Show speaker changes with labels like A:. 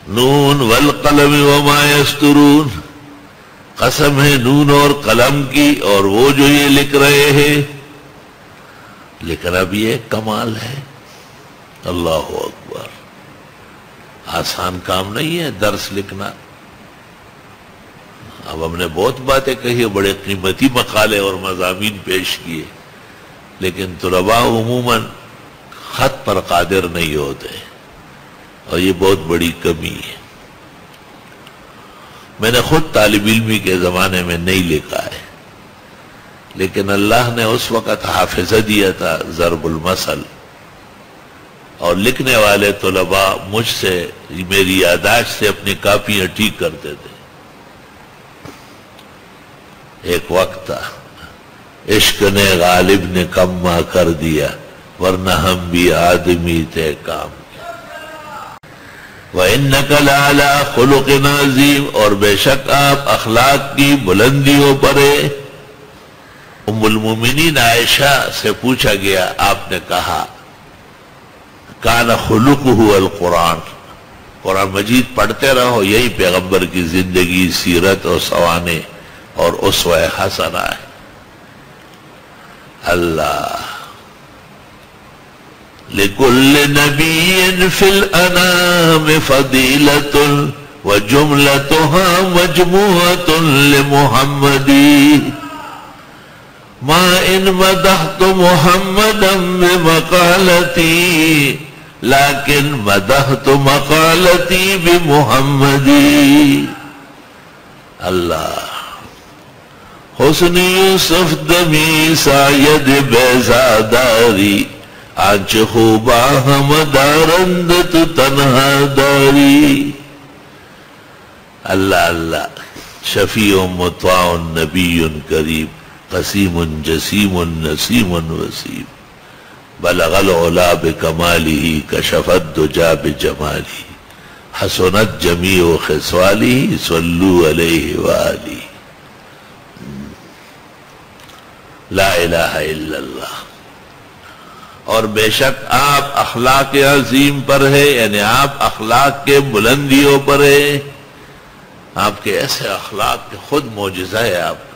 A: نون والقلم وما یسطرون، قسم ہے نون اور قلم کی اور وہ جو یہ لکھ رہے ہیں. لیکن اب یہ کمال ہے. اللہ اکبر. آسان کام نہیں ہے درس لکھنا. اب ہم نے بہت باتیں کہی، بڑے قیمتی مقالے اور مضامین پیش کیے، لیکن طلباء عموماً خط پر قادر نہیں ہوتے، اور یہ بہت بڑی کمی ہے. میں نے خود طالب علمی کے زمانے میں نہیں لکھا ہے، لیکن اللہ نے اس وقت حافظہ دیا تھا ضرب المثل، اور لکھنے والے طلباء مجھ سے میری یادداشت سے اپنی کاپیاں ٹھیک کرتے تھے. ایک وقت تھا عشق نے غالب نے کما کر دیا، ورنہ ہم بھی آدمی تھے کام. وَإِنَّكَ لَعَلَىٰ خُلُقٍ عَظِيمٍ، اور بے شک آپ اخلاق کی بلندیوں پر ہے. ام المومنین عائشہ سے پوچھا گیا، آپ نے کہا کان خلقہ القرآن، قرآن مجید پڑھتے رہو، یہی پیغمبر کی زندگی، سیرت اور سوانح اور اسوہ حسنہ ہے. اللہ لِكُلِّ نَبِيٍّ فِي الْأَنَامِ فَضِيلَةٌ وَجُمْلَتُهَا مَجْمُوعَةٌ لِمُحَمَّدٍ مَا إِن مَدَحْتُ مُحَمَّدًا بِمَقَالَتِي لَكِن مَدَحْتُ مَقَالَتِي بِمُحَمَّدٍ. اللہ حسن یوسف دمی ساید بیزاداری، آنچ خوبا ہم دارندت تنہا داری. اللہ اللہ. شفیع مطاع نبی کریم، قسیم جسیم نسیم وسیم، بلغ العلا بکمالہ کشف الدجا بجمالہ، حسنت جمیع خصالہ صلو علیہ وآلہ. لا الہ الا اللہ. اور بے شک آپ اخلاق عظیم پر ہے، یعنی آپ اخلاق کے بلندیوں پر ہے. آپ کے ایسے اخلاق کے خود معجزہ ہے آپ.